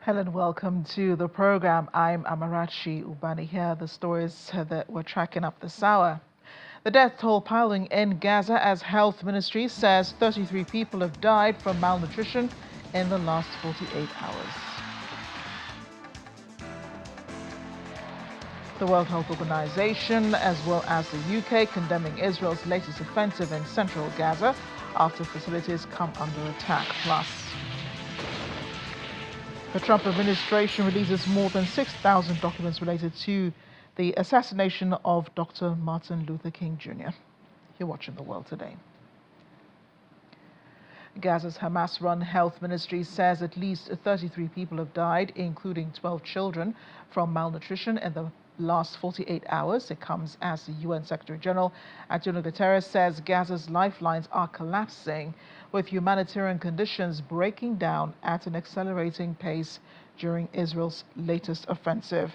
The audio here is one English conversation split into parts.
Hello and welcome to the program. I'm Amarachi Ubani here. The stories that we're tracking up this hour. The death toll piling in Gaza as health ministry says 33 people have died from malnutrition in the last 48 hours. The World Health Organization, as well as the UK, condemning Israel's latest offensive in central Gaza after facilities come under attack. Plus, the Trump administration releases more than 6,000 documents related to the assassination of Dr. Martin Luther King Jr. You're watching The World Today. Gaza's Hamas-run health ministry says at least 33 people have died, including 12 children, from malnutrition in the last 48 hours. It comes as the UN Secretary General Antonio Guterres says Gaza's lifelines are collapsing, with humanitarian conditions breaking down at an accelerating pace during Israel's latest offensive.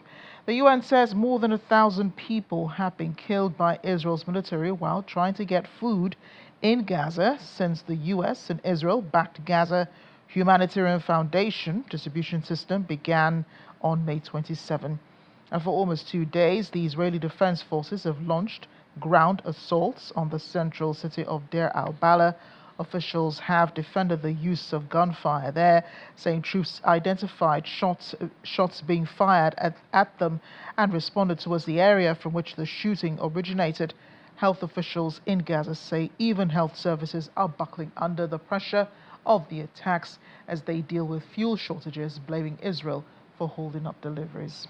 The UN says more than 1,000 people have been killed by Israel's military while trying to get food in Gaza since the US and Israel backed Gaza Humanitarian Foundation distribution system began on May 27. And for almost 2 days, the Israeli Defense Forces have launched ground assaults on the central city of Deir al-Balah. Officials have defended the use of gunfire there, saying troops identified shots being fired at them and responded towards the area from which the shooting originated. Health officials in Gaza say even health services are buckling under the pressure of the attacks as they deal with fuel shortages, blaming Israel for holding up deliveries.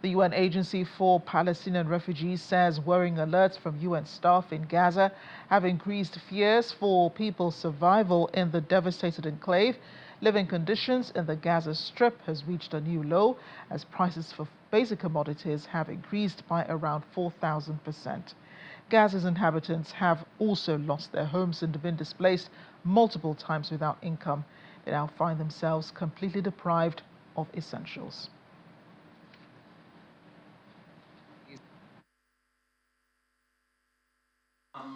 The UN Agency for Palestinian Refugees says worrying alerts from UN staff in Gaza have increased fears for people's survival in the devastated enclave. Living conditions in the Gaza Strip has reached a new low as prices for basic commodities have increased by around 4,000%. Gaza's inhabitants have also lost their homes and been displaced multiple times without income. They now find themselves completely deprived of essentials.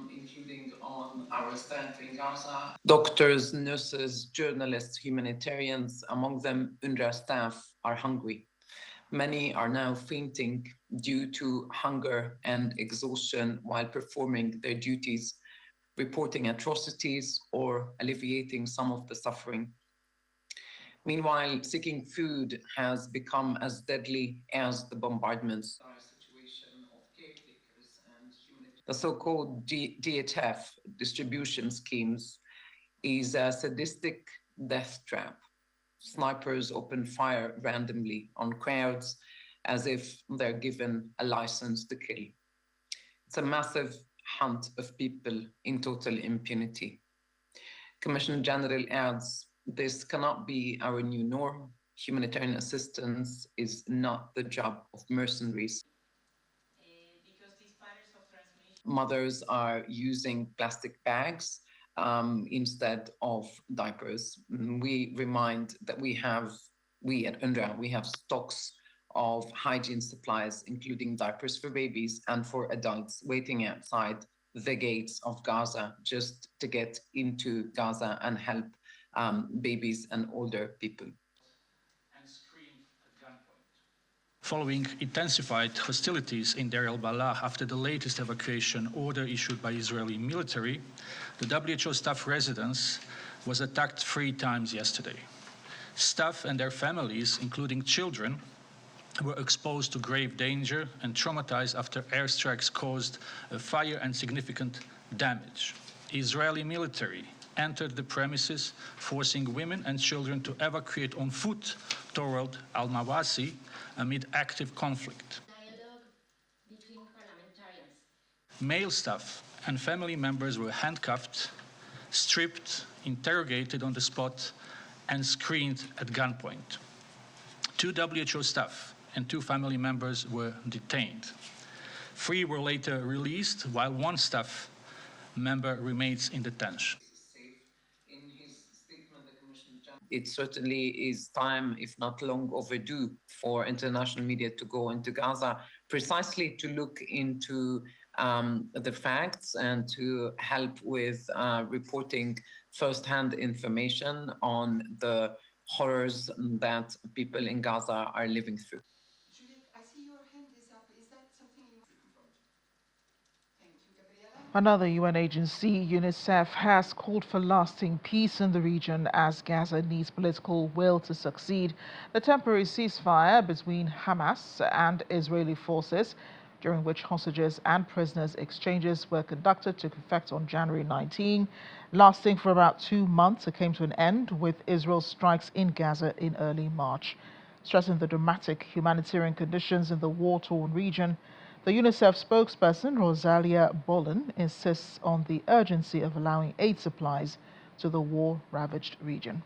Including on our stand in Gaza. Doctors, nurses, journalists, humanitarians, among them UNRWA staff, are hungry. Many are now fainting due to hunger and exhaustion while performing their duties, reporting atrocities or alleviating some of the suffering. Meanwhile, seeking food has become as deadly as the bombardments. The so-called DHF distribution schemes is a sadistic death trap. Snipers open fire randomly on crowds as if they're given a license to kill. It's a massive hunt of people in total impunity. Commissioner General adds, this cannot be our new norm. Humanitarian assistance is not the job of mercenaries. Mothers are using plastic bags instead of diapers. We remind that we at UNRWA, we have stocks of hygiene supplies, including diapers for babies and for adults, waiting outside the gates of Gaza just to get into Gaza and help babies and older people. Following intensified hostilities in Deir al-Balah after the latest evacuation order issued by Israeli military, the WHO staff residence was attacked 3 times yesterday. Staff and their families, including children, were exposed to grave danger and traumatized after airstrikes caused a fire and significant damage. Israeli military entered the premises, forcing women and children to evacuate on foot toward Al-Mawasi amid active conflict. Dialogue between parliamentarians. Male staff and family members were handcuffed, stripped, interrogated on the spot, and screened at gunpoint. 2 WHO staff and 2 family members were detained. 3 were later released, while 1 staff member remains in detention. It certainly is time, if not long overdue, for international media to go into Gaza, precisely to look into the facts and to help with reporting first-hand information on the horrors that people in Gaza are living through. Juliet, I see your hand is up. Is that something you want to vote? Thank you, Gabriella. Another UN agency, UNICEF, has called for lasting peace in the region as Gaza needs political will to succeed. The temporary ceasefire between Hamas and Israeli forces, during which hostages and prisoners exchanges were conducted, took effect on January 19, lasting for about 2 months. It came to an end with Israel's strikes in Gaza in early March. Stressing the dramatic humanitarian conditions in the war-torn region, the UNICEF spokesperson, Rosalia Bolin, insists on the urgency of allowing aid supplies to the war-ravaged region.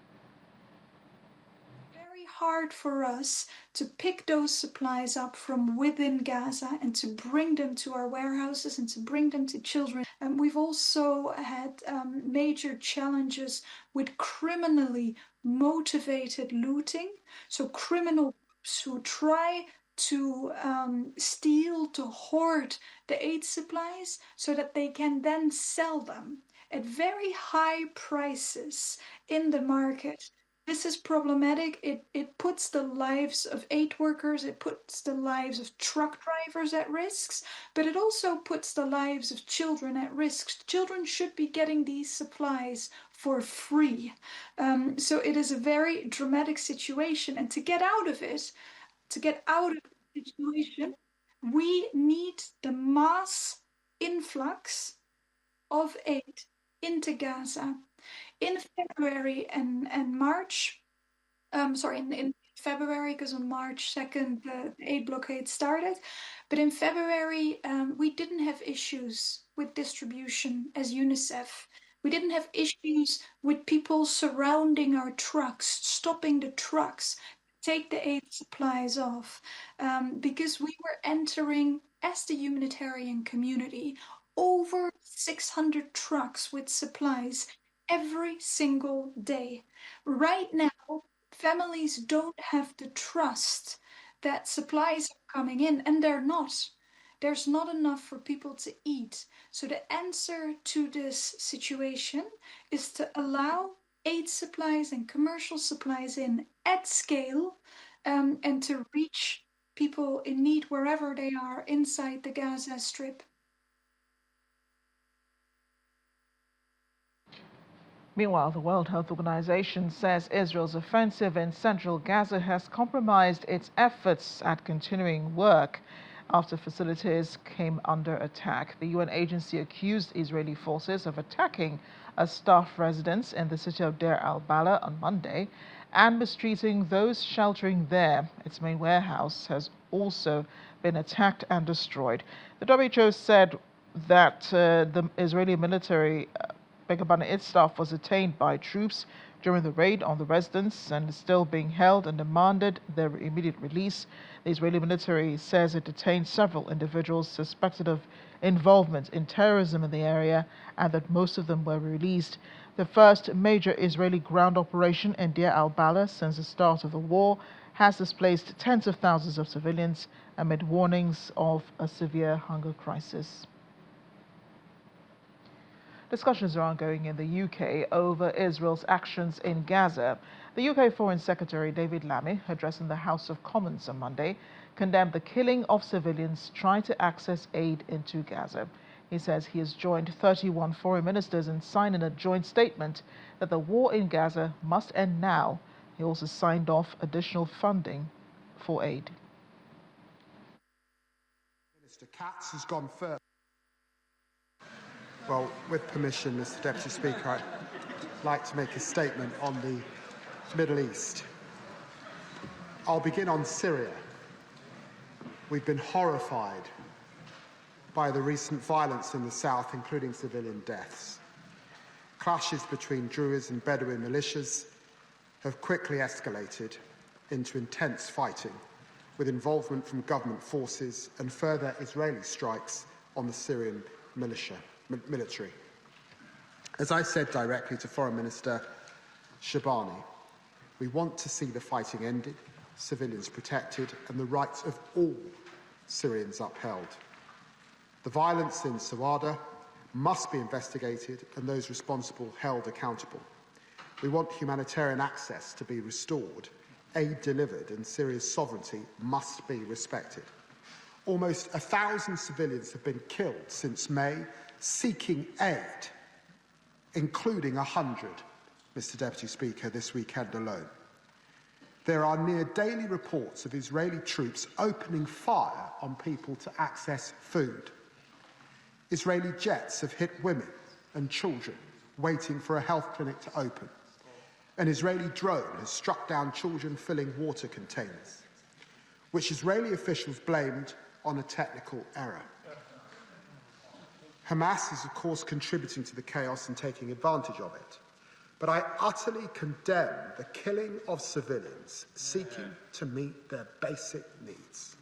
Very hard for us to pick those supplies up from within Gaza and to bring them to our warehouses and to bring them to children. And we've also had major challenges with criminally motivated looting. So criminal groups who try to steal, to hoard the aid supplies so that they can then sell them at very high prices in the market. This is problematic. It puts the lives of aid workers, it puts the lives of truck drivers at risks, but it also puts the lives of children at risk. Children should be getting these supplies for free. So it is a very dramatic situation. And to get out of it, to get out of the situation, we need the mass influx of aid into Gaza. In February and March, in February, because on March 2nd, the aid blockade started. But in February, we didn't have issues with distribution as UNICEF. We didn't have issues with people surrounding our trucks, stopping the trucks, take the aid supplies off, because we were entering, as the humanitarian community, over 600 trucks with supplies every single day. Right now, families don't have the trust that supplies are coming in, and they're not. There's not enough for people to eat. So the answer to this situation is to allow aid supplies and commercial supplies in at scale, and to reach people in need wherever they are inside the Gaza Strip. Meanwhile, the World Health Organization says Israel's offensive in central Gaza has compromised its efforts at continuing work after facilities came under attack. The UN agency accused Israeli forces of attacking a staff residence in the city of Deir al-Balah on Monday and mistreating those sheltering there. Its main warehouse has also been attacked and destroyed. The WHO said that the Israeli military its staff was detained by troops during the raid on the residence and is still being held and demanded their immediate release. The Israeli military says it detained several individuals suspected of involvement in terrorism in the area and that most of them were released. The first major Israeli ground operation in Deir al-Balah since the start of the war has displaced tens of thousands of civilians amid warnings of a severe hunger crisis. Discussions are ongoing in the UK over Israel's actions in Gaza. The UK Foreign Secretary David Lammy, addressing the House of Commons on Monday, condemned the killing of civilians trying to access aid into Gaza. He says he has joined 31 foreign ministers in signing a joint statement that the war in Gaza must end now. He also signed off additional funding for aid. Minister Katz has gone first. Well, with permission, Mr. Deputy Speaker, I'd like to make a statement on the Middle East. I'll begin on Syria. We've been horrified by the recent violence in the south, including civilian deaths. Clashes between Druze and Bedouin militias have quickly escalated into intense fighting, with involvement from government forces and further Israeli strikes on the Syrian military. As I said directly to Foreign Minister Shabani, we want to see the fighting ended, civilians protected, and the rights of all Syrians upheld. The violence in Sawada must be investigated and those responsible held accountable. We want humanitarian access to be restored, aid delivered, and Syria's sovereignty must be respected. Almost 1,000 civilians have been killed since May seeking aid, including 100, Mr. Deputy Speaker, this weekend alone. There are near daily reports of Israeli troops opening fire on people to access food. Israeli jets have hit women and children waiting for a health clinic to open. An Israeli drone has struck down children filling water containers, which Israeli officials blamed on a technical error. Hamas is, of course, contributing to the chaos and taking advantage of it. But I utterly condemn the killing of civilians seeking to meet their basic needs.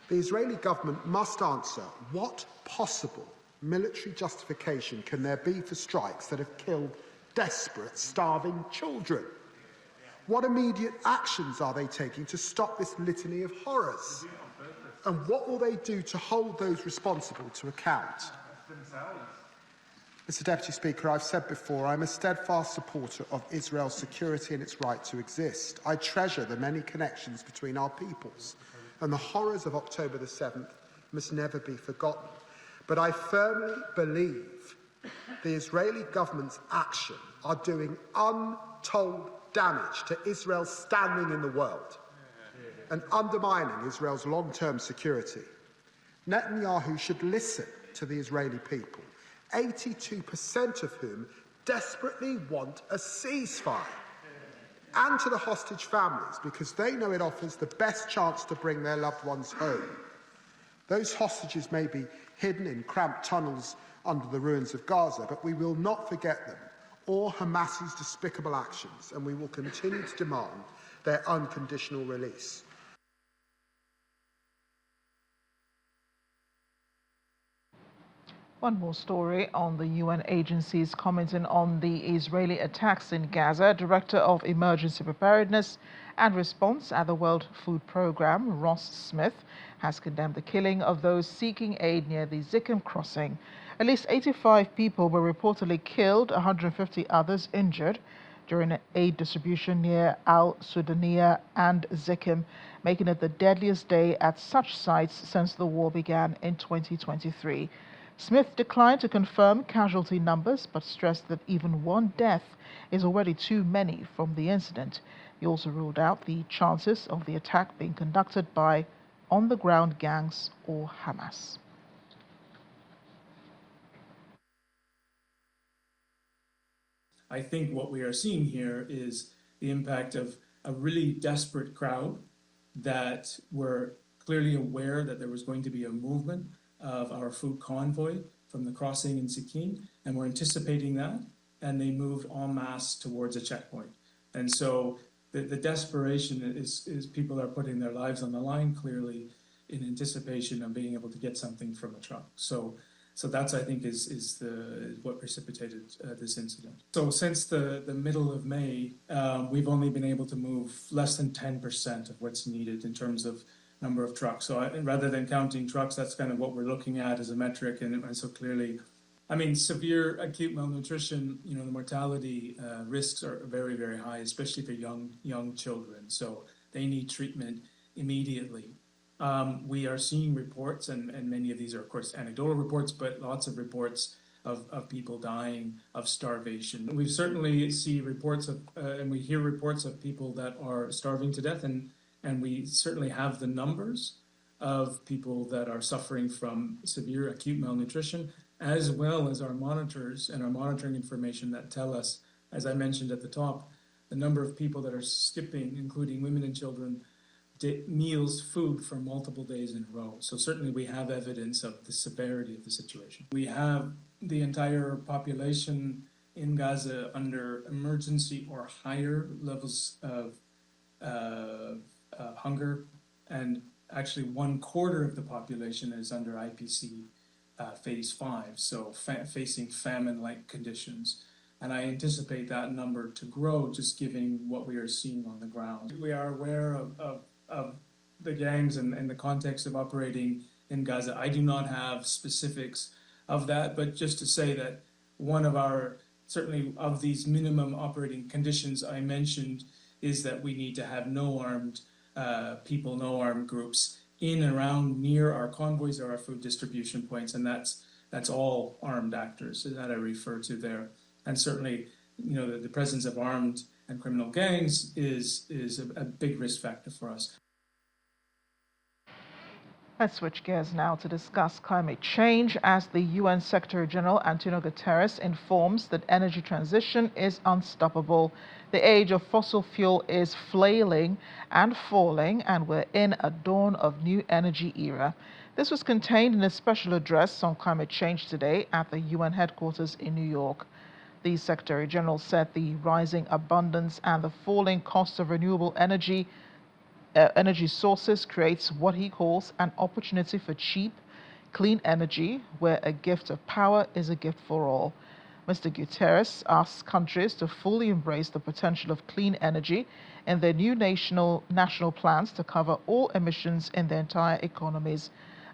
The Israeli government must answer what possible military justification can there be for strikes that have killed desperate, starving children? What immediate actions are they taking to stop this litany of horrors? And what will they do to hold those responsible to account? Mr. Deputy Speaker, I've said before, I'm a steadfast supporter of Israel's security and its right to exist. I treasure the many connections between our peoples, and the horrors of October the 7th must never be forgotten. But I firmly believe the Israeli government's action are doing untold damage to Israel's standing in the world and undermining Israel's long-term security. Netanyahu should listen to the Israeli people, 82% of whom desperately want a ceasefire, and to the hostage families, because they know it offers the best chance to bring their loved ones home. Those hostages may be hidden in cramped tunnels under the ruins of Gaza, but we will not forget them or Hamas's despicable actions, and we will continue to demand their unconditional release. One more story on the UN agencies commenting on the Israeli attacks in Gaza. Director of Emergency Preparedness and Response at the World Food Programme, Ross Smith, has condemned the killing of those seeking aid near the Zikkim crossing. At least 85 people were reportedly killed, 150 others injured during an aid distribution near Al-Sudaniya and Zikkim, making it the deadliest day at such sites since the war began in 2023. Smith declined to confirm casualty numbers, but stressed that even one death is already too many from the incident. He also ruled out the chances of the attack being conducted by on-the-ground gangs or Hamas. I think what we are seeing here is the impact of a really desperate crowd that were clearly aware that there was going to be a movement of our food convoy from the crossing in Zikkim, and we're anticipating that, and they moved en masse towards a checkpoint. And so the desperation is people are putting their lives on the line, clearly, in anticipation of being able to get something from a truck. So that's, I think, is what precipitated this incident. So since the middle of May, we've only been able to move less than 10% of what's needed in terms of number of trucks. So rather than counting trucks, that's kind of what we're looking at as a metric. And so clearly, I mean, severe acute malnutrition, the mortality risks are very, very high, especially for young children. So they need treatment immediately. We are seeing reports, and many of these are, of course, anecdotal reports, but lots of reports of people dying of starvation. We certainly see reports of, and we hear reports of people that are starving to death, and we certainly have the numbers of people that are suffering from severe acute malnutrition, as well as our monitors and our monitoring information that tell us, as I mentioned at the top, the number of people that are skipping, including women and children, meals, food for multiple days in a row. So certainly we have evidence of the severity of the situation. We have the entire population in Gaza under emergency or higher levels of hunger, and actually 1/4 of the population is under IPC phase 5, so facing famine-like conditions. And I anticipate that number to grow, just given what we are seeing on the ground. We are aware of the gangs and the context of operating in Gaza. I do not have specifics of that, but just to say that one of our, certainly of these minimum operating conditions I mentioned, is that we need to have no armed people, no armed groups in and around near our convoys or our food distribution points, and that's all armed actors that I refer to there. And certainly, the presence of armed and criminal gangs is a big risk factor for us. Let's switch gears now to discuss climate change as the UN Secretary General Antonio Guterres informs that energy transition is unstoppable. The age of fossil fuel is flailing and falling, and we're in a dawn of new energy era. This was contained in a special address on climate change today at the UN headquarters in New York. The Secretary General said the rising abundance and the falling cost of renewable energy sources creates what he calls an opportunity for cheap, clean energy, where a gift of power is a gift for all. Mr. Guterres asks countries to fully embrace the potential of clean energy in their new national plans to cover all emissions in their entire economies.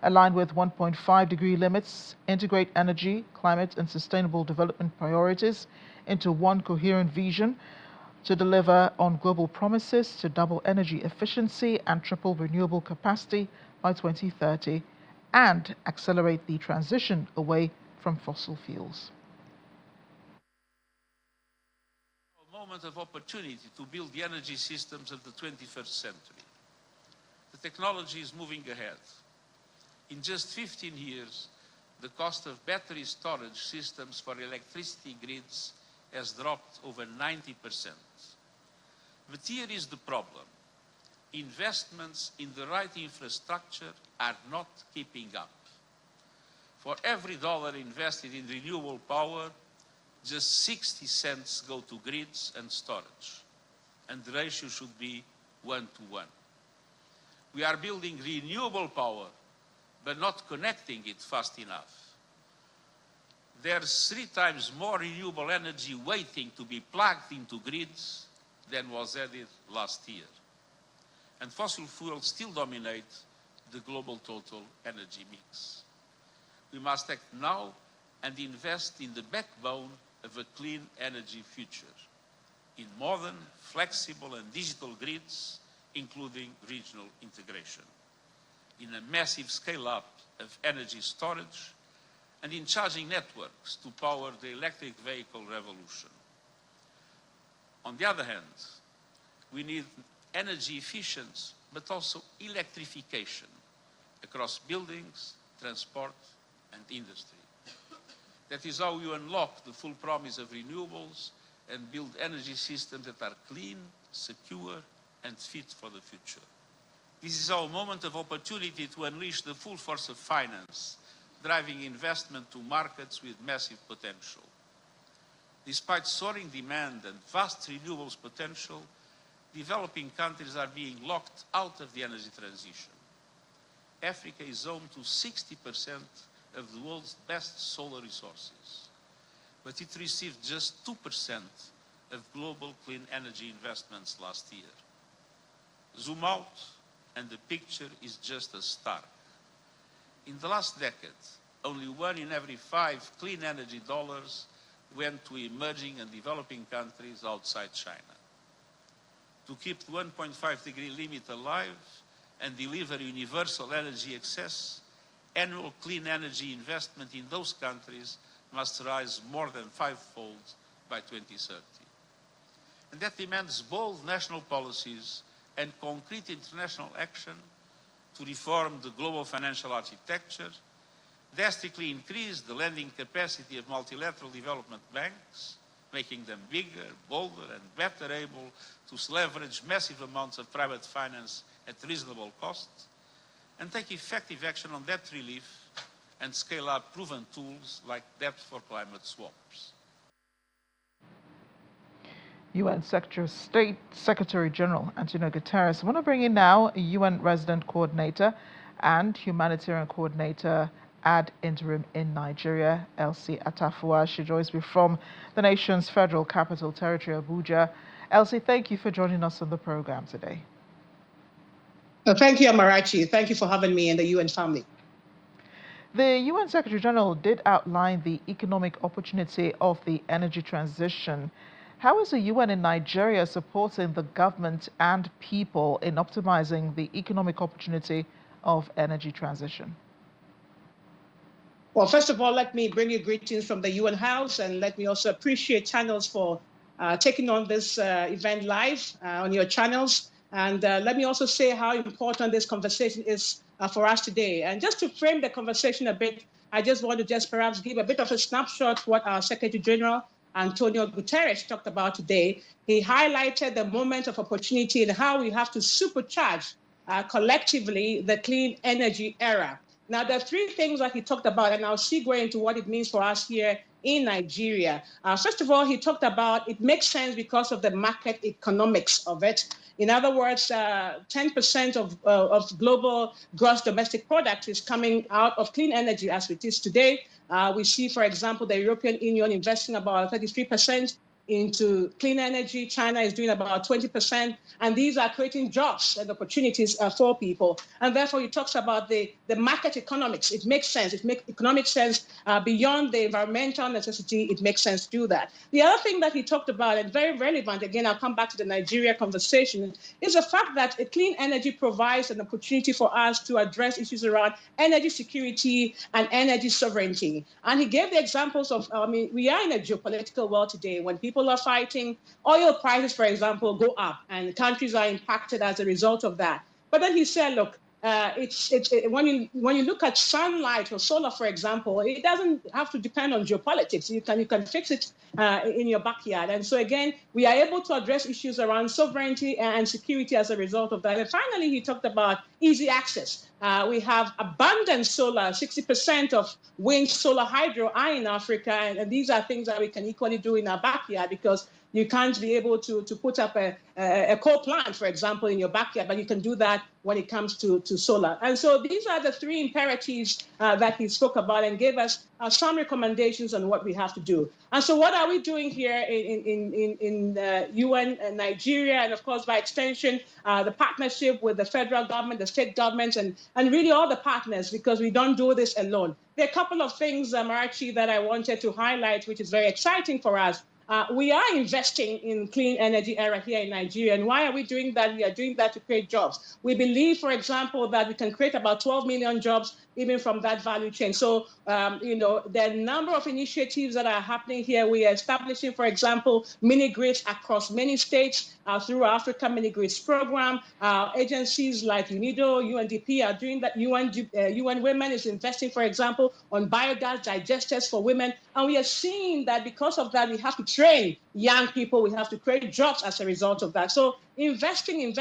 Aligned with 1.5-degree limits, integrate energy, climate, and sustainable development priorities into one coherent vision to deliver on global promises to double energy efficiency and triple renewable capacity by 2030, and accelerate the transition away from fossil fuels. A moment of opportunity to build the energy systems of the 21st century. The technology is moving ahead. In just 15 years, the cost of battery storage systems for electricity grids has dropped over 90%. But here is the problem. Investments in the right infrastructure are not keeping up. For every dollar invested in renewable power, just 60 cents go to grids and storage, and the ratio should be 1-to-1. We are building renewable power, but not connecting it fast enough. There's 3 times more renewable energy waiting to be plugged into grids than was added last year. And fossil fuels still dominate the global total energy mix. We must act now and invest in the backbone of a clean energy future, in modern, flexible and digital grids, including regional integration, in a massive scale-up of energy storage, and in charging networks to power the electric vehicle revolution. On the other hand, we need energy efficiency, but also electrification across buildings, transport, and industry. That is how you unlock the full promise of renewables and build energy systems that are clean, secure, and fit for the future. This is our moment of opportunity to unleash the full force of finance, driving investment to markets with massive potential. Despite soaring demand and vast renewables potential, developing countries are being locked out of the energy transition. Africa is home to 60% of the world's best solar resources, but it received just 2% of global clean energy investments last year. Zoom out, and the picture is just as stark. In the last decade, only 1 in every 5 clean energy dollars went to emerging and developing countries outside China. To keep the 1.5-degree limit alive and deliver universal energy access, annual clean energy investment in those countries must rise more than 5-fold by 2030. And that demands bold national policies and concrete international action to reform the global financial architecture, drastically increase the lending capacity of multilateral development banks, making them bigger, bolder, and better able to leverage massive amounts of private finance at reasonable cost, and take effective action on debt relief and scale up proven tools like debt for climate swaps. UN Secretary General Antonio Guterres. I want to bring in now a UN Resident Coordinator and Humanitarian Coordinator ad interim in Nigeria, Elsie Atafua. She joins me from the nation's federal capital territory, Abuja. Elsie, thank you for joining us on the program today. Thank you, Amarachi. Thank you for having me in the UN family. The UN Secretary General did outline the economic opportunity of the energy transition. How is the UN in Nigeria supporting the government and people in optimizing the economic opportunity of energy transition? Well, first of all, let me bring you greetings from the UN House, and let me also appreciate channels for taking on this event live on your channels. And let me also say how important this conversation is for us today. And just to frame the conversation a bit, I just want to perhaps give a bit of a snapshot of what our Secretary General, Antonio Guterres, talked about today. He highlighted the moment of opportunity and how we have to supercharge collectively the clean energy era. Now, there are three things that he talked about, and I'll segue into what it means for us here in Nigeria. First of all, he talked about it makes sense because of the market economics of it. In other words, 10% of global gross domestic product is coming out of clean energy as it is today. We see, for example, the European Union investing about 33% into clean energy. China is doing about 20%, and these are creating jobs and opportunities for people. And therefore, he talks about the market economics. It makes sense. It makes economic sense beyond the environmental necessity. It makes sense to do that. The other thing that he talked about, and very relevant, again, I'll come back to the Nigeria conversation, is the fact that clean energy provides an opportunity for us to address issues around energy security and energy sovereignty. And he gave the examples of, we are in a geopolitical world today when people are fighting. Oil prices, for example, go up, and countries are impacted as a result of that. But then he said, look, when you look at sunlight or solar, for example, it doesn't have to depend on geopolitics. You can fix it in your backyard. And so again, we are able to address issues around sovereignty and security as a result of that. And finally, he talked about easy access. We have abundant solar. 60% of wind, solar, hydro are in Africa, and these are things that we can equally do in our backyard, because you can't be able to put up a coal plant, for example, in your backyard, but you can do that when it comes to solar. And so these are the three imperatives that he spoke about and gave us some recommendations on what we have to do. And so what are we doing here in UN Nigeria, and of course, by extension, the partnership with the federal government, the state governments, and really all the partners, because we don't do this alone. There are a couple of things, Marachi, that I wanted to highlight, which is very exciting for us. We are investing in clean energy era here in Nigeria. And why are we doing that? We are doing that to create jobs. We believe, for example, that we can create about 12 million jobs even from that value chain. So, there are a number of initiatives that are happening here. We are establishing, for example, mini grids across many states through our Africa Mini Grids program. Agencies like UNIDO, UNDP are doing that. UN Women is investing, for example, on biogas digesters for women. And we are seeing that because of that, we have to train young people. We have to create jobs as a result of that. So investing in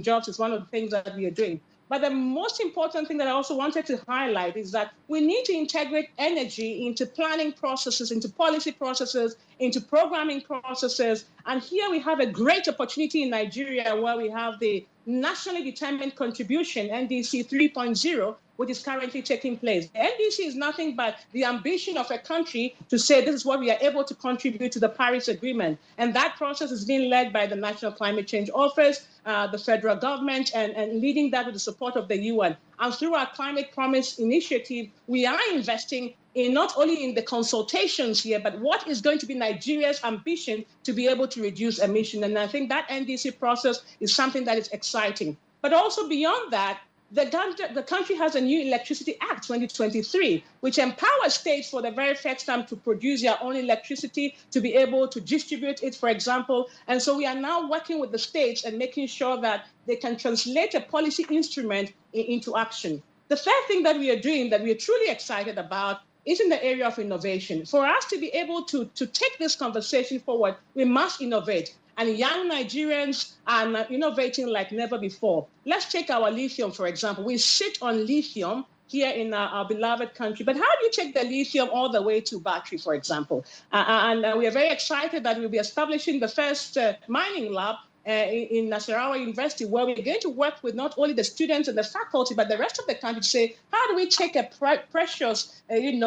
jobs is one of the things that we are doing. But the most important thing that I also wanted to highlight is that we need to integrate energy into planning processes, into policy processes, into programming processes. And here we have a great opportunity in Nigeria, where we have the Nationally Determined Contribution, NDC 3.0, which is currently taking place. The NDC is nothing but the ambition of a country to say this is what we are able to contribute to the Paris Agreement. And that process is being led by the National Climate Change Office, the federal government, and leading that with the support of the UN. And through our Climate Promise initiative, we are investing in not only in the consultations here, but what is going to be Nigeria's ambition to be able to reduce emission. And I think that NDC process is something that is exciting. But also beyond that, the country has a new Electricity Act 2023, which empowers states for the very first time to produce their own electricity, to be able to distribute it, for example. And so we are now working with the states and making sure that they can translate a policy instrument into action. The third thing that we are doing that we are truly excited about is in the area of innovation. For us to be able to take this conversation forward, we must innovate. And young Nigerians are innovating like never before. Let's take our lithium, for example. We sit on lithium here in our beloved country, but how do you take the lithium all the way to battery, for example? And we are very excited that we'll be establishing the first mining lab in Nasarawa University, where we're going to work with not only the students and the faculty, but the rest of the country to say, how do we take a precious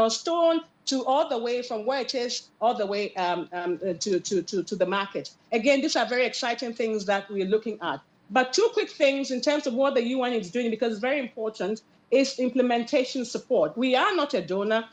stone to all the way from where it is all the way to the market? Again, these are very exciting things that we're looking at. But two quick things in terms of what the UN is doing, because it's very important. is implementation support. We are not a donor.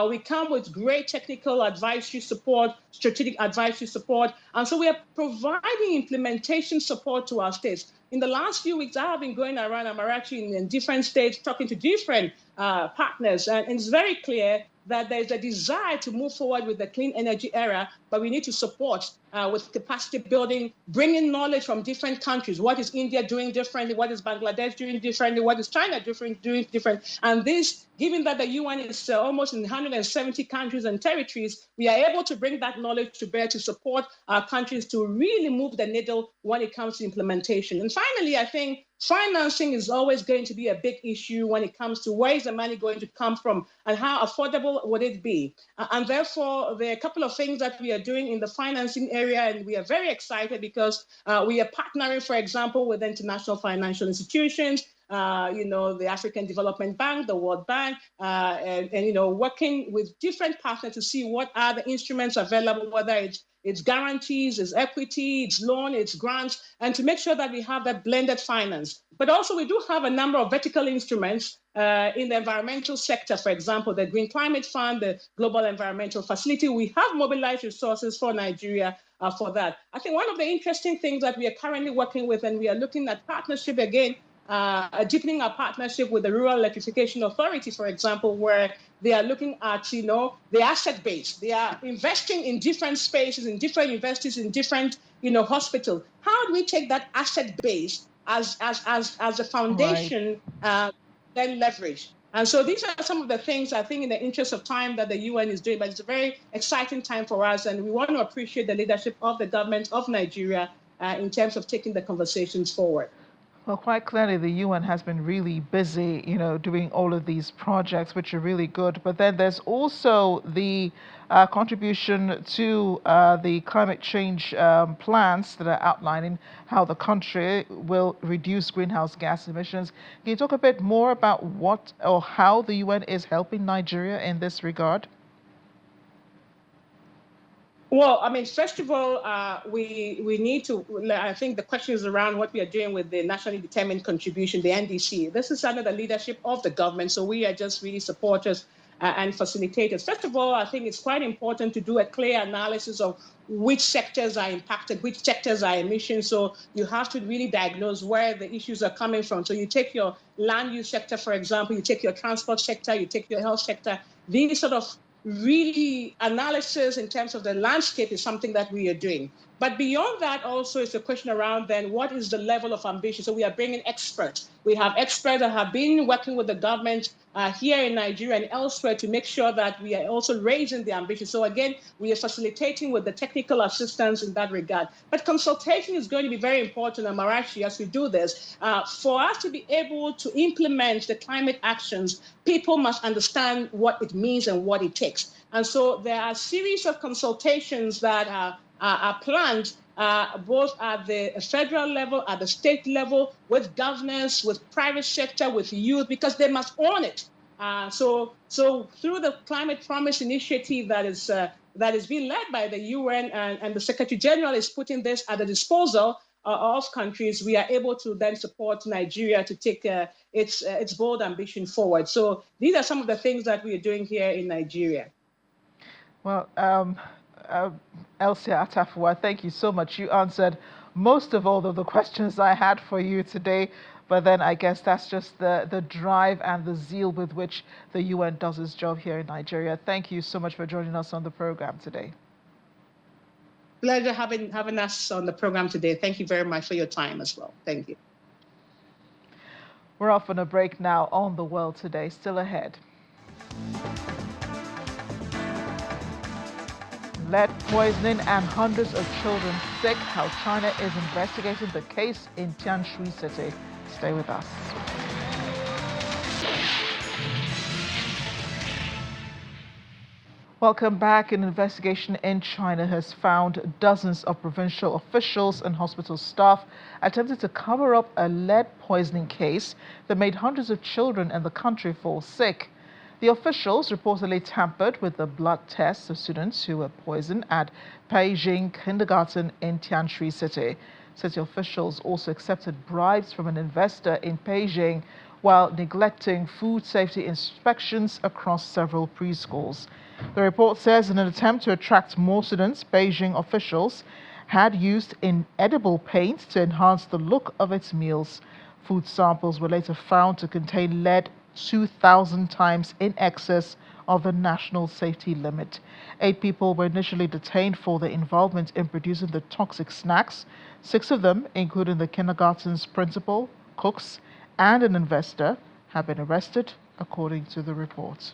We come with great technical advisory support, strategic advisory support, and so we are providing implementation support to our states. In the last few weeks, I have been going around Amarachi in different states, talking to different partners, and it's very clear that there's a desire to move forward with the clean energy era, but we need to support with capacity building, bringing knowledge from different countries. What is India doing differently? What is Bangladesh doing differently? What is China doing different? And this, given that the UN is almost in 170 countries and territories, we are able to bring that knowledge to bear to support our countries to really move the needle when it comes to implementation. And finally, I think financing is always going to be a big issue when it comes to where is the money going to come from and how affordable would it be. And therefore, there are a couple of things that we are doing in the financing area, and we are very excited because we are partnering, for example, with international financial institutions, the African Development Bank, the World Bank, and working with different partners to see what are the instruments available, whether it's guarantees, it's equity, it's loan, it's grants, and to make sure that we have that blended finance. But also we do have a number of vertical instruments in the environmental sector, for example, the Green Climate Fund, the Global Environmental Facility. We have mobilized resources for Nigeria for that. I think one of the interesting things that we are currently working with, and we are looking at partnership again, deepening our partnership with the Rural Electrification Authority, for example, where they are looking at, the asset base. They are investing in different spaces, in different universities, in different, hospitals. How do we take that asset base as a foundation, right, then leverage? And so these are some of the things, I think, in the interest of time, that the UN is doing, but it's a very exciting time for us, and we want to appreciate the leadership of the government of Nigeria in terms of taking the conversations forward. Well, quite clearly, the UN has been really busy, doing all of these projects, which are really good. But then there's also the contribution to the climate change plans that are outlining how the country will reduce greenhouse gas emissions. Can you talk a bit more about what or how the UN is helping Nigeria in this regard? Well, I mean, first of all, we need to, I think the question is around what we are doing with the nationally determined contribution, the NDC. This is under the leadership of the government, so we are just really supporters and facilitators. First of all, I think it's quite important to do a clear analysis of which sectors are impacted, which sectors are emissions. So you have to really diagnose where the issues are coming from. So you take your land use sector, for example, you take your transport sector, you take your health sector. These sort of really analysis in terms of the landscape is something that we are doing. But beyond that, also, it's a question around then what is the level of ambition? So we are bringing experts. We have experts that have been working with the government here in Nigeria and elsewhere to make sure that we are also raising the ambition. So again, we are facilitating with the technical assistance in that regard. But consultation is going to be very important, Amarachi, as we do this. For us to be able to implement the climate actions, people must understand what it means and what it takes. And so there are a series of consultations that are planned both at the federal level, at the state level, with governors, with private sector, with youth, because they must own it. So through the Climate Promise Initiative that is being led by the UN, and the Secretary General is putting this at the disposal of countries, we are able to then support Nigeria to take its bold ambition forward. So these are some of the things that we are doing here in Nigeria. Well, Elsie Atafua, thank you so much. You answered most of all of the questions I had for you today, but then I guess that's just the drive and the zeal with which the UN does its job here in Nigeria. Thank you so much for joining us on the program today. Pleasure having us on the program today. Thank you very much for your time as well. Thank you. We're off on a break now on The World Today. Still ahead. Lead poisoning and hundreds of children sick, how China is investigating the case in Tianshui City. Stay with us. Welcome back. An investigation in China has found dozens of provincial officials and hospital staff attempted to cover up a lead poisoning case that made hundreds of children in the country fall sick. The officials reportedly tampered with the blood tests of students who were poisoned at Beijing Kindergarten in Tianshui City. City officials also accepted bribes from an investor in Beijing while neglecting food safety inspections across several preschools. The report says in an attempt to attract more students, Beijing officials had used inedible paint to enhance the look of its meals. Food samples were later found to contain lead 2,000 times in excess of the national safety limit. 8 people were initially detained for their involvement in producing the toxic snacks. 6 of them, including the kindergarten's principal, cooks, and an investor, have been arrested, according to the report.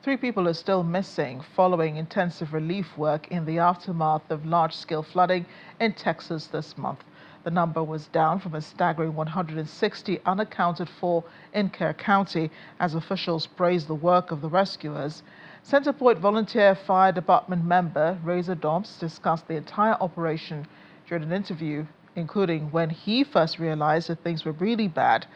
3 people are still missing following intensive relief work in the aftermath of large-scale flooding in Texas this month. The number was down from a staggering 160 unaccounted for in Kerr County as officials praised the work of the rescuers. Centerpoint Volunteer Fire Department member Razor Dobbs discussed the entire operation during an interview, including when he first realized that things were really bad.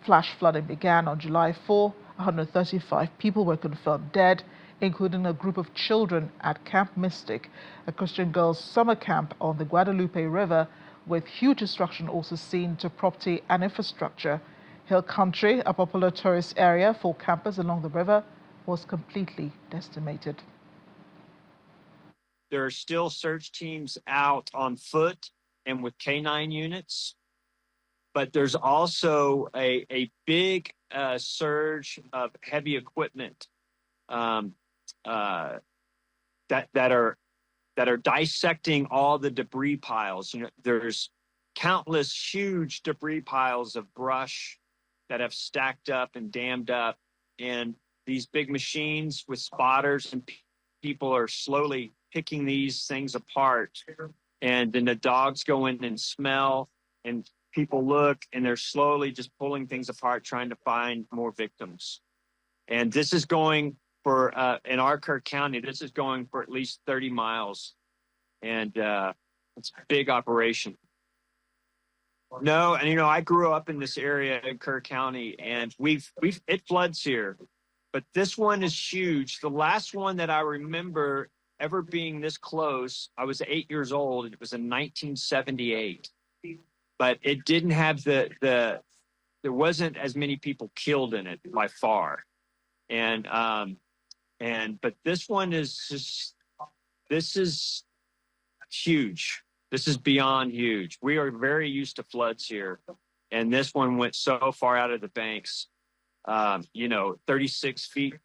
Flash flooding began on July 4. 135 people were confirmed dead, including a group of children at Camp Mystic, a Christian girls' summer camp on the Guadalupe River, with huge destruction also seen to property and infrastructure. Hill Country, a popular tourist area for campers along the river, was completely decimated. There are still search teams out on foot and with canine units, but there's also a big surge of heavy equipment that are dissecting all the debris piles. You know, there's countless huge debris piles of brush that have stacked up and dammed up, and these big machines with spotters and people are slowly picking these things apart. And then the dogs go in and smell, and people look, and they're slowly just pulling things apart, trying to find more victims. And this is going for, in our Kerr County, this is going for at least 30 miles. And it's a big operation. No, and I grew up in this area in Kerr County, and it floods here. But this one is huge. The last one that I remember ever being this close, I was 8 years old. It was in 1978. But it didn't have there wasn't as many people killed in it by far. But this one is this is huge. This is beyond huge. We are very used to floods here. And this one went so far out of the banks, 36 feet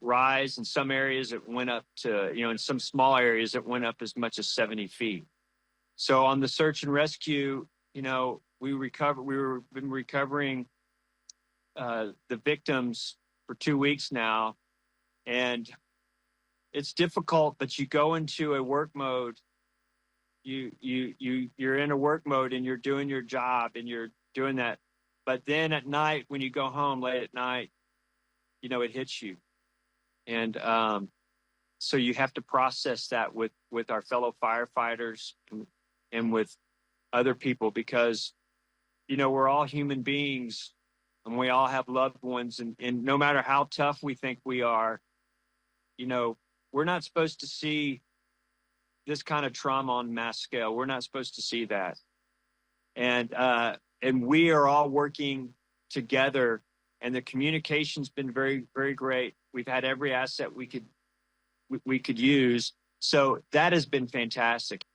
rise. In some areas it went up to, in some small areas it went up as much as 70 feet. So on the search and rescue, we've been recovering the victims for 2 weeks now, and it's difficult. But you go into a work mode. You're in a work mode, and you're doing your job, and you're doing that. But then at night, when you go home late at night, it hits you, and so you have to process that with our fellow firefighters and with other people, because we're all human beings and we all have loved ones, and no matter how tough we think we are, we're not supposed to see this kind of trauma on mass scale. We're not supposed to see that, and we are all working together, and the communication's been very, very great. We've had every asset we could use, so that has been fantastic.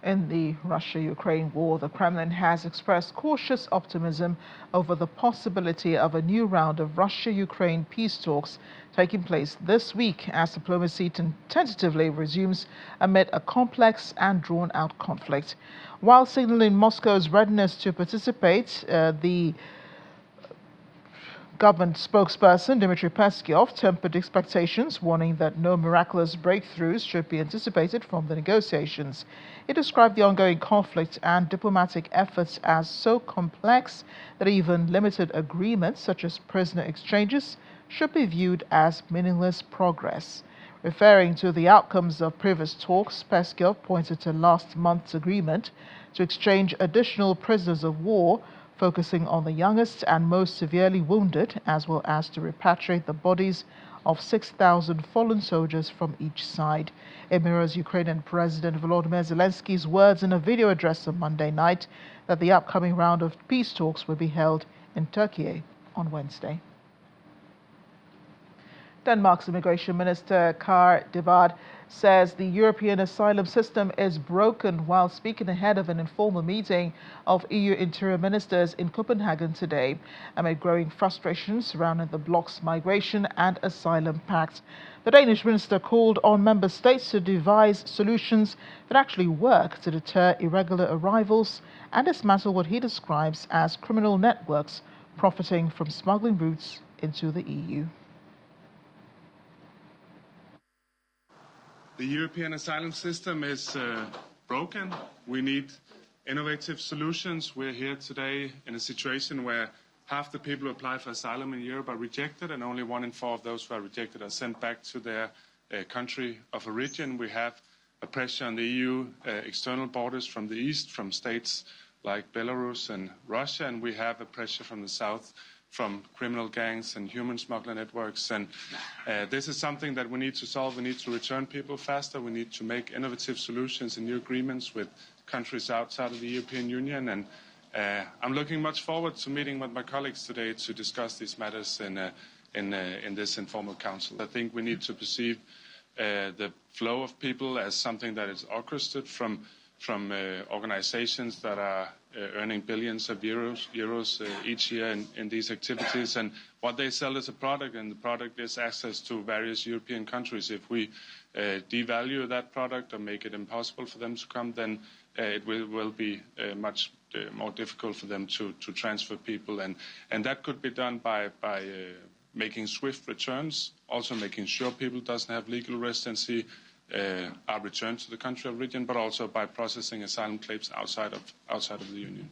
In the Russia-Ukraine war, the Kremlin has expressed cautious optimism over the possibility of a new round of Russia-Ukraine peace talks taking place this week as diplomacy tentatively resumes amid a complex and drawn-out conflict. While signaling Moscow's readiness to participate, the government spokesperson Dmitry Peskov tempered expectations, warning that no miraculous breakthroughs should be anticipated from the negotiations. He described the ongoing conflict and diplomatic efforts as so complex that even limited agreements, such as prisoner exchanges, should be viewed as meaningless progress. Referring to the outcomes of previous talks, Peskov pointed to last month's agreement to exchange additional prisoners of war, focusing on the youngest and most severely wounded, as well as to repatriate the bodies of 6,000 fallen soldiers from each side. It mirrors Ukrainian President Volodymyr Zelensky's words in a video address on Monday night that the upcoming round of peace talks will be held in Turkey on Wednesday. Denmark's Immigration Minister Kar Devad says the European asylum system is broken while speaking ahead of an informal meeting of EU interior ministers in Copenhagen today, amid growing frustration surrounding the bloc's migration and asylum pact. The Danish minister called on member states to devise solutions that actually work to deter irregular arrivals and dismantle what he describes as criminal networks profiting from smuggling routes into the EU. The European asylum system is broken. We need innovative solutions. We're here today in a situation where half the people who apply for asylum in Europe are rejected, and only 1 in 4 of those who are rejected are sent back to their country of origin. We have a pressure on the EU external borders from the east, from states like Belarus and Russia, and we have a pressure from the south, from criminal gangs and human smuggler networks. And this is something that we need to solve. We need to return people faster. We need to make innovative solutions and new agreements with countries outside of the European Union. And I'm looking much forward to meeting with my colleagues today to discuss these matters in this informal council. I think we need to perceive the flow of people as something that is orchestrated from organizations that are earning billions of euros each year in these activities, and what they sell is a product, and the product is access to various European countries. If we devalue that product or make it impossible for them to come, then it will be much more difficult for them to transfer people, and that could be done by making swift returns, also making sure people doesn't have legal residency are returned to the country of origin, but also by processing asylum claims outside of the Union.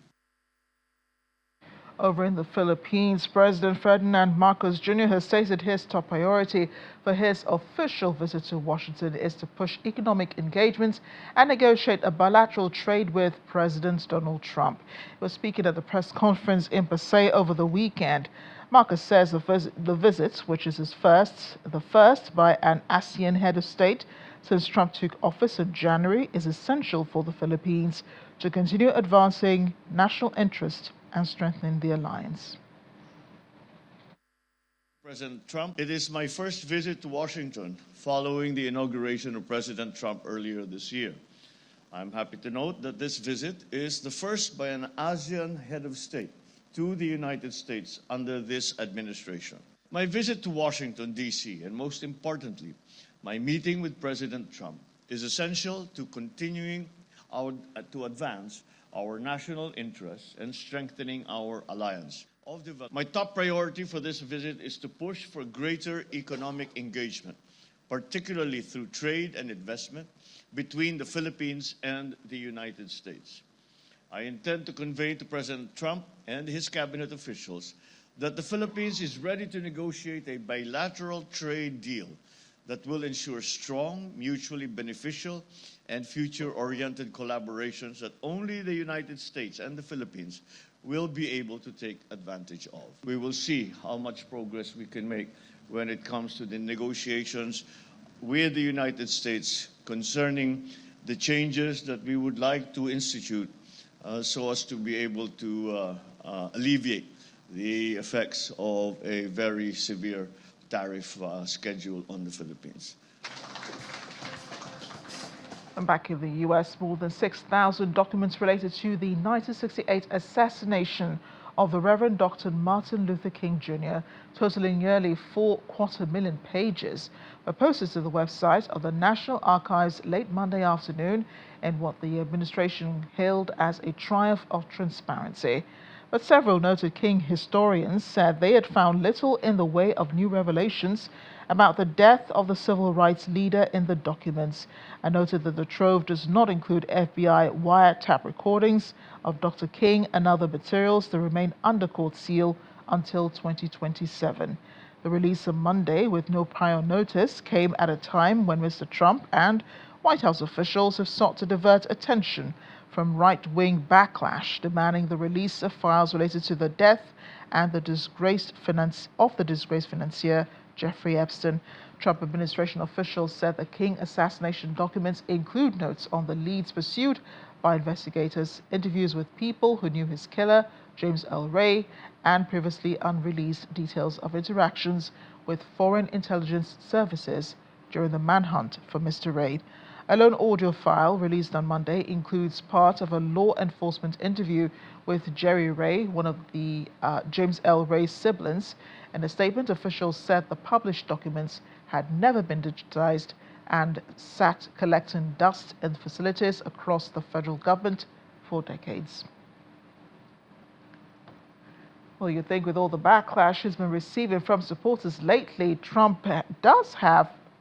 Over in the Philippines, President Ferdinand Marcos Jr. has stated his top priority for his official visit to Washington is to push economic engagement and negotiate a bilateral trade with President Donald Trump. He was speaking at the press conference in Pasay over the weekend. Marcos says the visit, which is the first by an ASEAN head of state since Trump took office in January, is essential for the Philippines to continue advancing national interest and strengthening the alliance. President Trump, it is my first visit to Washington following the inauguration of President Trump earlier this year. I'm happy to note that this visit is the first by an ASEAN head of state to the United States under this administration. My visit to Washington, D.C., and most importantly, my meeting with President Trump, is essential to continuing to advance our national interests and strengthening our alliance. My top priority for this visit is to push for greater economic engagement, particularly through trade and investment between the Philippines and the United States. I intend to convey to President Trump and his cabinet officials that the Philippines is ready to negotiate a bilateral trade deal that will ensure strong, mutually beneficial, and future-oriented collaborations that only the United States and the Philippines will be able to take advantage of. We will see how much progress we can make when it comes to the negotiations with the United States concerning the changes that we would like to institute so as to be able to alleviate the effects of a very severe tariff schedule on the Philippines. And back in the U.S., more than 6,000 documents related to the 1968 assassination of the Reverend Dr. Martin Luther King Jr., totaling nearly 250,000 pages, were posted to the website of the National Archives late Monday afternoon in what the administration hailed as a triumph of transparency. But several noted King historians said they had found little in the way of new revelations about the death of the civil rights leader in the documents, and noted that the trove does not include FBI wiretap recordings of Dr. King and other materials that remain under court seal until 2027. The release on Monday, with no prior notice, came at a time when Mr. Trump and White House officials have sought to divert attention from right-wing backlash demanding the release of files related to the death and the disgraced financier Jeffrey Epstein. Trump administration officials said the King assassination documents include notes on the leads pursued by investigators, interviews with people who knew his killer, James L. Ray, and previously unreleased details of interactions with foreign intelligence services during the manhunt for Mr. Ray. A lone audio file released on Monday includes part of a law enforcement interview with Jerry Ray, one of the James L. Ray's siblings. In a statement, officials said the published documents had never been digitized and sat collecting dust in facilities across the federal government for decades. Well, you'd think with all the backlash he's been receiving from supporters lately, Trump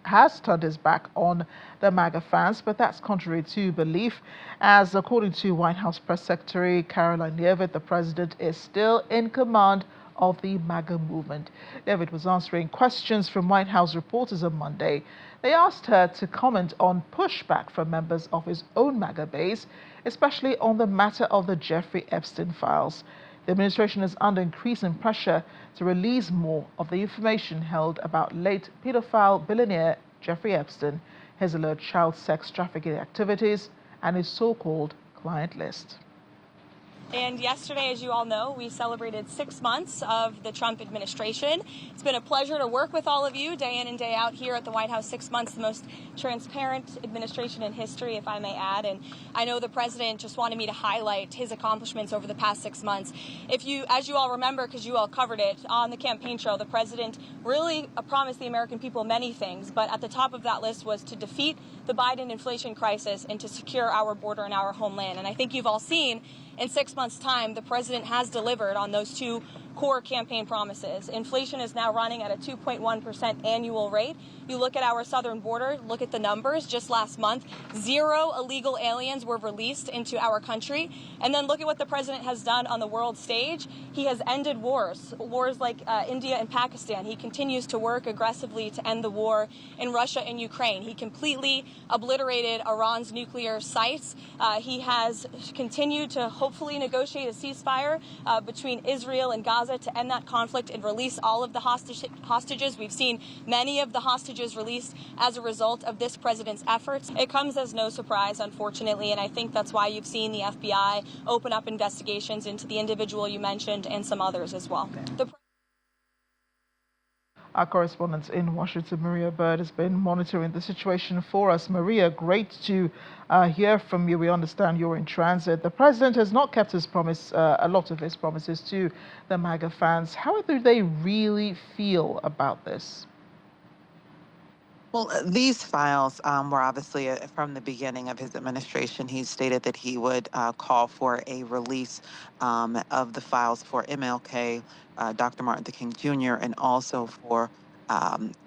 has turned his back on the MAGA fans, but that's contrary to belief, as according to White House Press Secretary Caroline Leavitt, the president is still in command of the MAGA movement. Leavitt was answering questions from White House reporters on Monday. They asked her to comment on pushback from members of his own MAGA base, especially on the matter of the Jeffrey Epstein files. The administration is under increasing pressure to release more of the information held about late pedophile billionaire Jeffrey Epstein, his alleged child sex trafficking activities, and his so-called client list. And yesterday, as you all know, we celebrated 6 months of the Trump administration. It's been a pleasure to work with all of you day in and day out here at the White House. 6 months, the most transparent administration in history, if I may add. And I know the president just wanted me to highlight his accomplishments over the past 6 months. As you all remember, because you all covered it on the campaign trail, the president really promised the American people many things. But at the top of that list was to defeat the Biden inflation crisis and to secure our border and our homeland. And I think you've all seen in 6 months' time, the president has delivered on those two core campaign promises. Inflation is now running at a 2.1% annual rate. You look at our southern border, look at the numbers. Just last month, 0 illegal aliens were released into our country. And then look at what the president has done on the world stage. He has ended wars like India and Pakistan. He continues to work aggressively to end the war in Russia and Ukraine. He completely obliterated Iran's nuclear sites. He has continued to hopefully negotiate a ceasefire between Israel and Gaza to end that conflict and release all of the hostages. We've seen many of the hostages released as a result of this president's efforts. It comes as no surprise, unfortunately, and I think that's why you've seen the FBI open up investigations into the individual you mentioned and some others as well. Our correspondent in Washington, Maria Bird, has been monitoring the situation for us. Maria, great to hear from you. We understand you're in transit. The president has not kept his promise, a lot of his promises to the MAGA fans. How do they really feel about this? Well, these files were obviously from the beginning of his administration. He stated that he would call for a release of the files for MLK, Dr. Martin Luther King Jr., and also for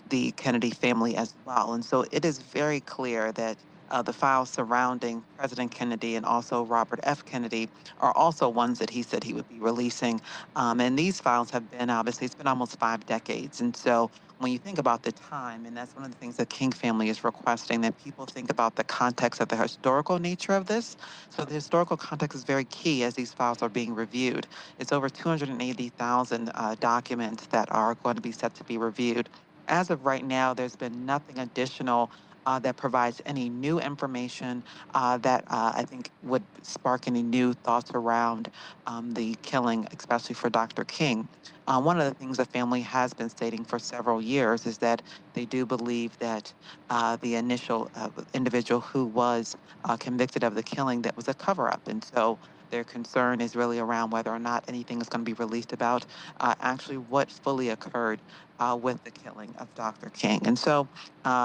the Kennedy family as well. And so it is very clear that the files surrounding President Kennedy and also Robert F. Kennedy are also ones that he said he would be releasing. And these files have been, obviously, it's been almost 5 decades. And so when you think about the time, and that's one of the things the King family is requesting, that people think about the context of the historical nature of this. So the historical context is very key as these files are being reviewed. It's over 280,000 documents that are going to be set to be reviewed. As of right now, there's been nothing additional that provides any new information that I think would spark any new thoughts around the killing, especially for Dr. King. One of the things the family has been stating for several years is that they do believe that the initial individual who was convicted of the killing, that was a cover-up. And so their concern is really around whether or not anything is going to be released about actually what fully occurred with the killing of Dr. King. And so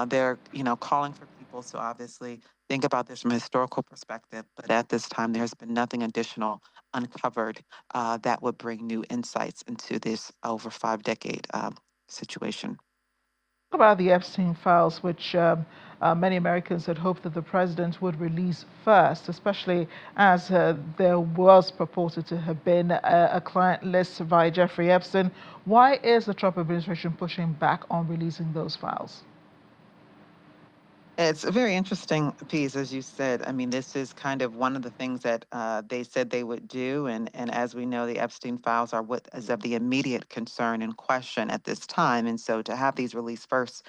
they're, calling for people to obviously think about this from a historical perspective, but at this time, there's been nothing additional uncovered that would bring new insights into this over 5-decade situation. What about the Epstein files, which many Americans had hoped that the president would release first, especially as there was purported to have been a client list by Jeffrey Epstein? Why is the Trump administration pushing back on releasing those files? It's a very interesting piece, as you said. I mean, this is kind of one of the things that they said they would do. And as we know, the Epstein files are what is of the immediate concern and question at this time. And so to have these released first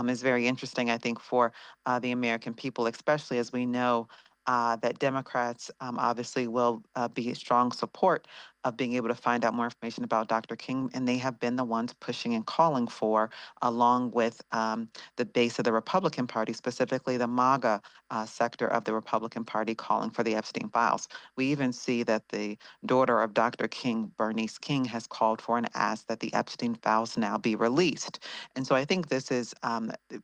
is very interesting, I think, for the American people, especially as we know that Democrats obviously will be a strong support of being able to find out more information about Dr. King. And they have been the ones pushing and calling for, along with the base of the Republican Party, specifically the MAGA sector of the Republican Party, calling for the Epstein files. We even see that the daughter of Dr. King, Bernice King, has called for and asked that the Epstein files now be released. And so I think this is,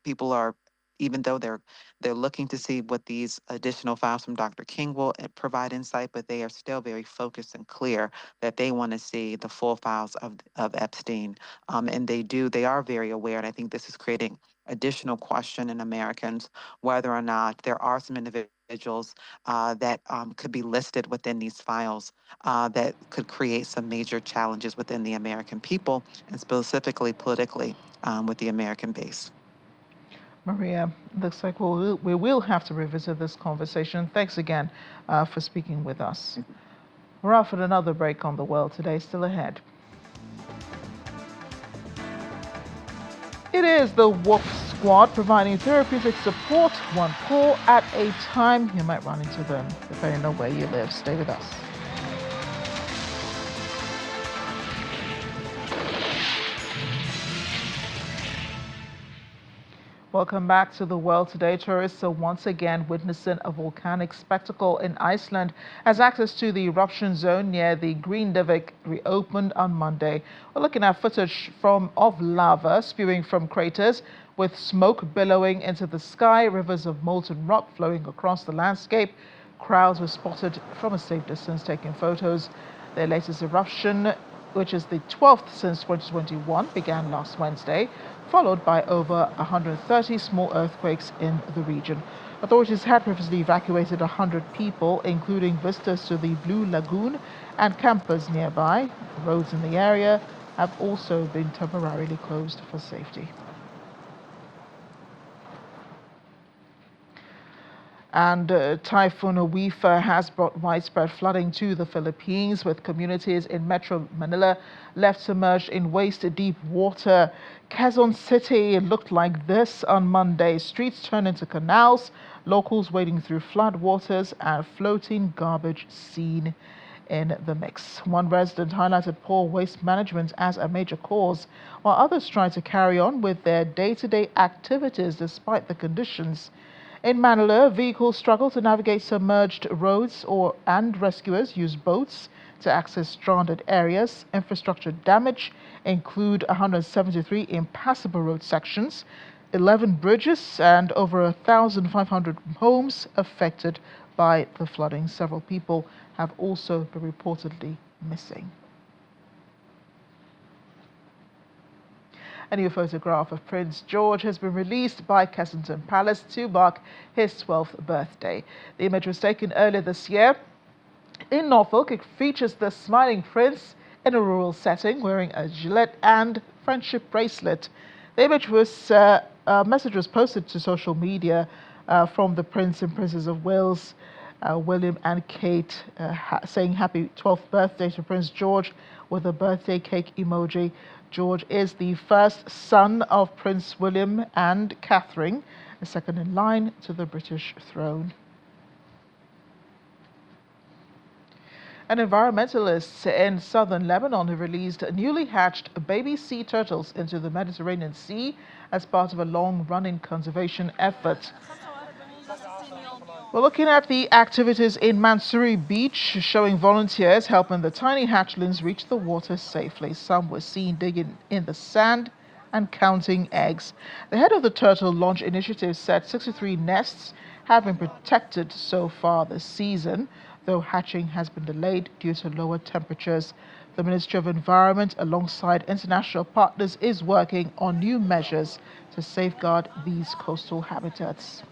people are, even though they're looking to see what these additional files from Dr. King will provide insight, but they are still very focused and clear that they want to see the full files of Epstein. And they are very aware, and I think this is creating additional question in Americans whether or not there are some individuals that could be listed within these files that could create some major challenges within the American people and specifically politically with the American base. Maria, looks like we will have to revisit this conversation. Thanks again for speaking with us. We're off at another break on The World Today, still ahead. It is the WOP Squad providing therapeutic support, one call at a time. You might run into them depending on where you live. Stay with us. Welcome back to The World Today. Tourists are once again witnessing a volcanic spectacle in Iceland as access to the eruption zone near the Grindavik reopened on Monday. We're looking at footage of lava spewing from craters with smoke billowing into the sky, rivers of molten rock flowing across the landscape. Crowds were spotted from a safe distance taking photos. Their latest eruption, which is the 12th since 2021, began last Wednesday, followed by over 130 small earthquakes in the region. Authorities had previously evacuated 100 people, including visitors to the Blue Lagoon and campers nearby. Roads in the area have also been temporarily closed for safety. And Typhoon Uifa has brought widespread flooding to the Philippines, with communities in Metro Manila left submerged in waist-deep water. Quezon City looked like this on Monday. Streets turned into canals, locals wading through flood waters, and floating garbage seen in the mix. One resident highlighted poor waste management as a major cause, while others tried to carry on with their day-to-day activities despite the conditions. In Manila, vehicles struggle to navigate submerged roads and rescuers use boats to access stranded areas. Infrastructure damage include 173 impassable road sections, 11 bridges, and over 1,500 homes affected by the flooding. Several people have also been reportedly missing. A new photograph of Prince George has been released by Kensington Palace to mark his 12th birthday. The image was taken earlier this year in Norfolk. It features the smiling prince in a rural setting wearing a gilet and friendship bracelet. The image message was posted to social media from the Prince and Princess of Wales, William and Kate, saying happy 12th birthday to Prince George with a birthday cake emoji. George is the first son of Prince William and Catherine, the second in line to the British throne. And environmentalists in southern Lebanon have released newly hatched baby sea turtles into the Mediterranean Sea as part of a long-running conservation effort. We're looking at the activities in Mansouri Beach, showing volunteers helping the tiny hatchlings reach the water safely. Some were seen digging in the sand and counting eggs. The head of the Turtle Launch Initiative said 63 nests have been protected so far this season, though hatching has been delayed due to lower temperatures. The Ministry of Environment, alongside international partners, is working on new measures to safeguard these coastal habitats.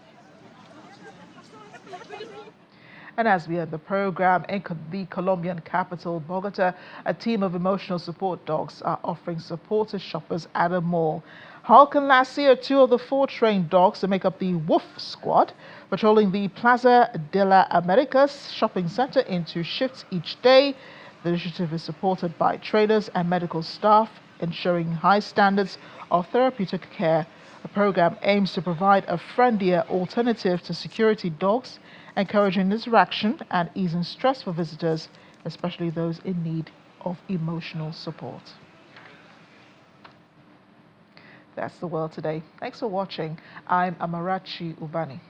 And as we end the program, in the Colombian capital, Bogota, a team of emotional support dogs are offering support to shoppers at a mall. Hulk and Lassie are two of the 4 trained dogs that make up the Wolf Squad, patrolling the Plaza de la Americas shopping center in 2 shifts each day. The initiative is supported by trainers and medical staff, ensuring high standards of therapeutic care. The program aims to provide a friendlier alternative to security dogs, encouraging interaction and easing stress for visitors, especially those in need of emotional support. That's the world today. Thanks for watching. I'm Amarachi Ubani.